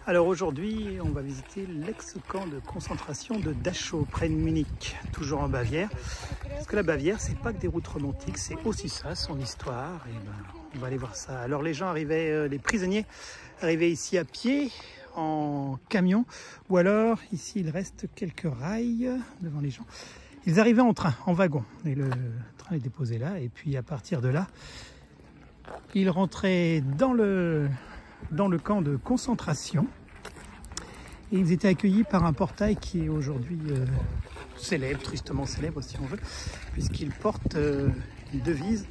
Alors aujourd'hui, on va visiter l'ex-camp de concentration de Dachau, près de Munich, toujours en Bavière. Parce que la Bavière, c'est pas que des routes romantiques, c'est aussi ça, son histoire. Et ben, on va aller voir ça. Alors les gens arrivaient, les prisonniers arrivaient ici à pied, en camion, ou alors ici il reste quelques rails devant les gens. Ils arrivaient en train, en wagon, et le train est déposé là. Et puis à partir de là, ils rentraient dans le camp de concentration et ils étaient accueillis par un portail qui est aujourd'hui célèbre, tristement célèbre si on veut, puisqu'il porte une devise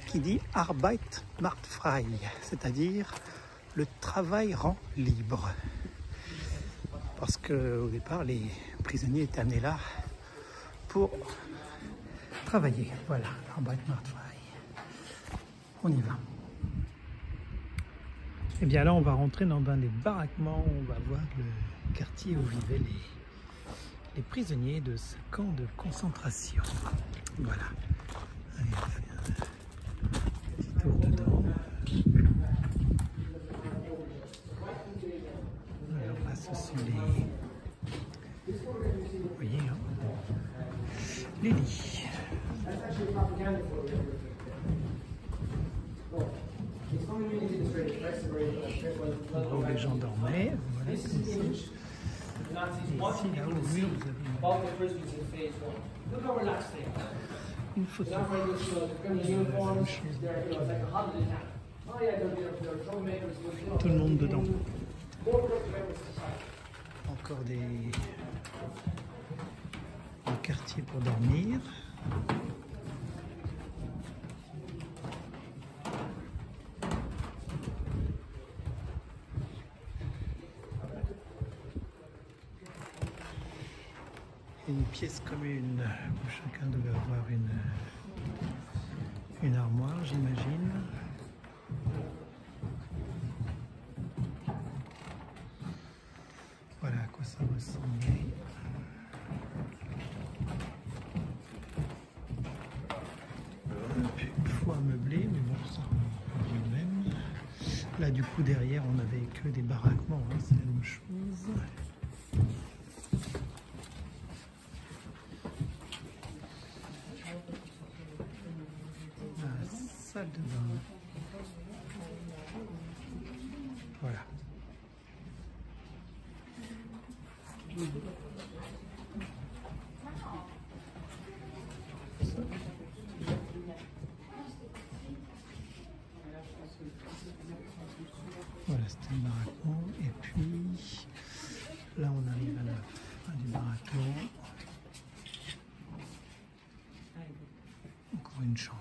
qui dit Arbeit macht frei, c'est-à-dire le travail rend libre. Parce qu'au départ, les prisonniers étaient amenés là pour travailler. Voilà, Arbeit macht frei. On y va. Et bien là, on va rentrer dans un des baraquements, on va voir le quartier où vivaient les prisonniers de ce camp de concentration. Voilà. Allez, on fait un petit tour dedans. Alors là, ce sont les... Vous voyez, hein, les lits. Où les gens dormaient, voilà, comme ça. Et ici, là au mur, vous avez une photo. Tout le monde dedans. Encore des quartiers pour dormir. Une pièce commune où chacun devait avoir une armoire, j'imagine. Voilà à quoi ça ressemblait. Une fois meublé, mais bon, ça revient même. Là, du coup, derrière, on n'avait que des baraquements, hein, c'est la même chose. Salle de bain. Voilà. Voilà, c'était le baraquement. Et puis, là, on arrive à la fin du baraquement. Encore une chambre.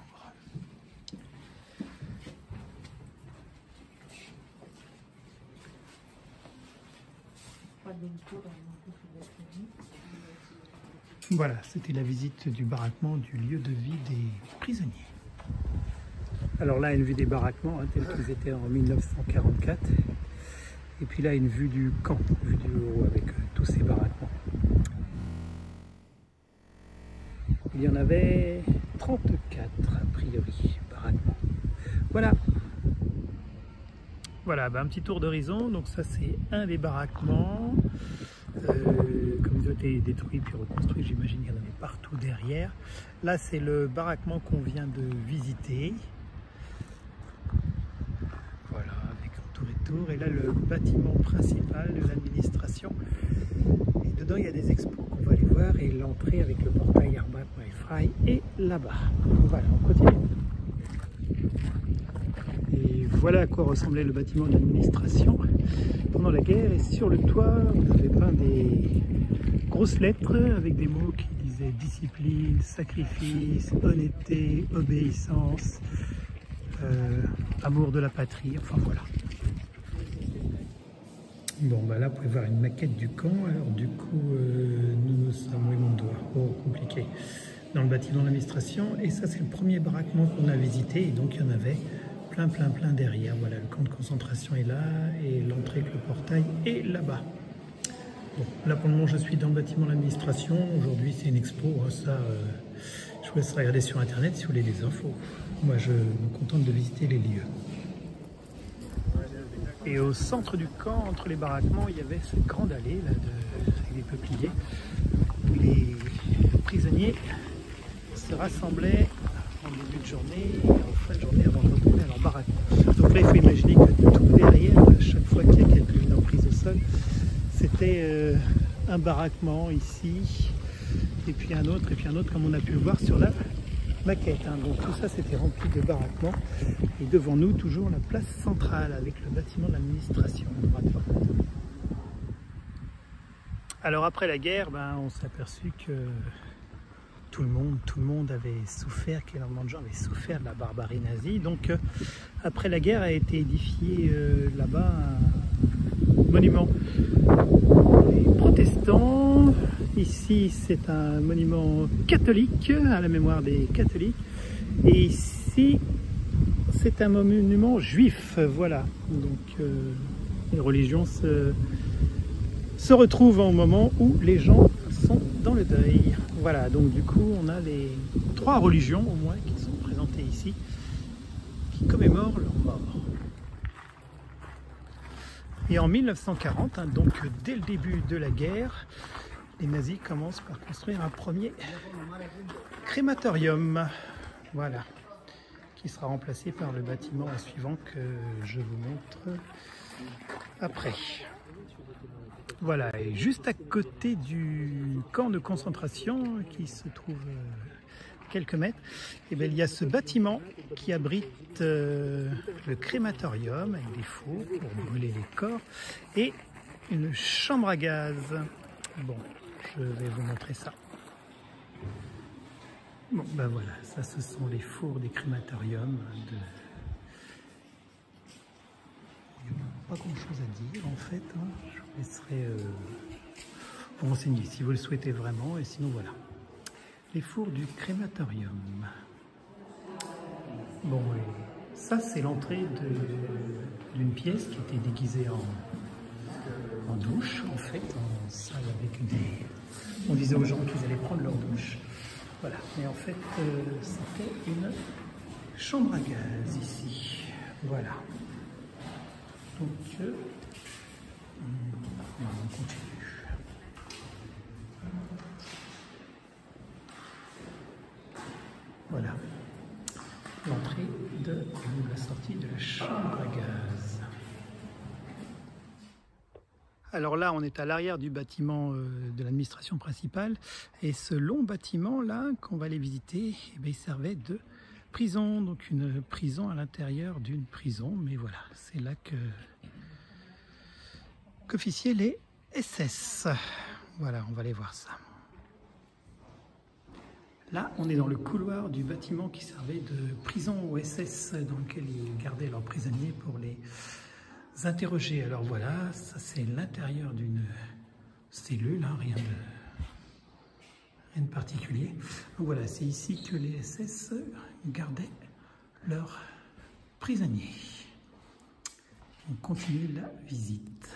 Voilà, c'était la visite du baraquement, du lieu de vie des prisonniers. Alors là, une vue des baraquements, hein, tels qu'ils étaient en 1944. Et puis là, une vue du camp, vue du haut avec tous ces baraquements. Il y en avait 34 a priori, baraquements. Voilà. Voilà, ben, un petit tour d'horizon. Donc ça, c'est un des baraquements. Comme ils ont été détruits puis reconstruits, j'imagine qu'il y en avait partout derrière. Là, c'est le baraquement qu'on vient de visiter. Voilà, avec un tour et tour. Et là, le bâtiment principal de l'administration. Et dedans, il y a des expos qu'on va aller voir. Et l'entrée avec le portail Arbeit macht frei est là-bas. Voilà, on continue. Et voilà à quoi ressemblait le bâtiment de l'administration pendant la guerre. Et sur le toit, vous avez peint des grosses lettres avec des mots qui disaient discipline, sacrifice, honnêteté, obéissance, amour de la patrie, enfin voilà. Bon, bah là, vous pouvez voir une maquette du camp. Alors du coup, nous sommes, oui, mon doigt, oh, compliqué, dans le bâtiment de l'administration. Et ça, c'est le premier baraquement qu'on a visité. Et donc, il y en avait plein derrière. Voilà, le camp de concentration est là et l'entrée avec le portail est là-bas. Bon, là pour le moment je suis dans le bâtiment de l'administration. Aujourd'hui c'est une expo, hein, ça je vous laisse regarder sur internet si vous voulez des infos. Moi je me contente de visiter les lieux. Et au centre du camp, entre les baraquements, il y avait cette grande allée là, avec des peupliers où les prisonniers se rassemblaient en début de journée et en fin de journée avant de retourner à leur baraquement. Donc là, il faut imaginer que tout derrière, à chaque fois qu'il y a quelqu'une emprise au sol, c'était un baraquement ici, et puis un autre, comme on a pu le voir sur la maquette. Hein. Donc tout ça, c'était rempli de baraquements. Et devant nous, toujours la place centrale avec le bâtiment de l'administration. Alors après la guerre, on s'est aperçu que tout le monde avait souffert, qu'énormément de gens avaient souffert de la barbarie nazie. Donc après la guerre a été édifié là-bas un monument des protestants. Ici c'est un monument catholique à la mémoire des catholiques. Et ici c'est un monument juif. Voilà. Donc les religions se retrouvent au moment où les gens sont dans le deuil. Voilà, donc du coup on a les 3 religions au moins qui sont présentées ici, qui commémorent leur mort. Et en 1940, donc dès le début de la guerre, les nazis commencent par construire un premier crématorium, voilà, qui sera remplacé par le bâtiment suivant que je vous montre après. Voilà, et juste à côté du camp de concentration qui se trouve quelques mètres, et bien, il y a ce bâtiment qui abrite le crématorium avec des fours pour brûler les corps et une chambre à gaz. Bon, je vais vous montrer ça. Bon, ben voilà, ça ce sont les fours des crématoriums. Il n'y a pas grand chose à dire en fait, hein. Je vous laisserai vous renseigner si vous le souhaitez vraiment, et sinon voilà. Les fours du crématorium. Bon, et ça c'est l'entrée d'une pièce qui était déguisée en douche en fait, en salle avec des... On disait aux gens qu'ils allaient prendre leur douche. Voilà, mais en fait c'était une chambre à gaz ici. Voilà. Donc, on continue. Voilà, l'entrée ou la sortie de la chambre à gaz. Alors là, on est à l'arrière du bâtiment de l'administration principale, et ce long bâtiment là qu'on va aller visiter, eh bien, il servait de prison, donc une prison à l'intérieur d'une prison, mais voilà, c'est là qu'officiaient les SS. Voilà, on va aller voir ça. Là, on est dans le couloir du bâtiment qui servait de prison aux SS, dans lequel ils gardaient leurs prisonniers pour les interroger. Alors voilà, ça c'est l'intérieur d'une cellule, hein, rien de particulier. Donc voilà, c'est ici que les SS gardaient leurs prisonniers. On continue la visite.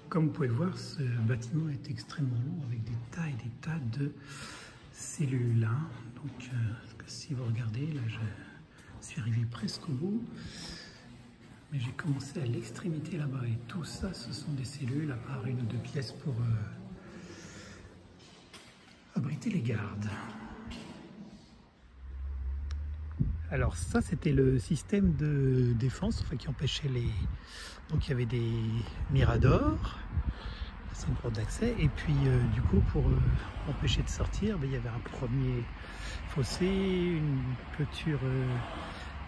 Comme vous pouvez le voir, ce bâtiment est extrêmement long avec des tas et des tas de cellules. Hein. Donc si vous regardez, là je suis arrivé presque au bout. Mais j'ai commencé à l'extrémité là-bas, et tout ça, ce sont des cellules, à part 1 ou 2 pièces pour abriter les gardes. Alors ça, c'était le système de défense, enfin, qui empêchait les... Donc il y avait des miradors, c'est une porte d'accès, et puis du coup, pour empêcher de sortir, il y avait un premier fossé, une clôture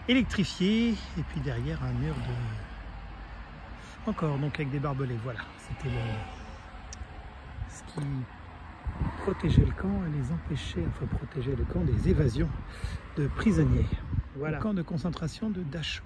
électrifié, et puis derrière un mur de... Encore, donc avec des barbelés, voilà. C'était ce qui protégeait le camp et les empêchait, enfin protégeait le camp des évasions de prisonniers. Voilà, le camp de concentration de Dachau.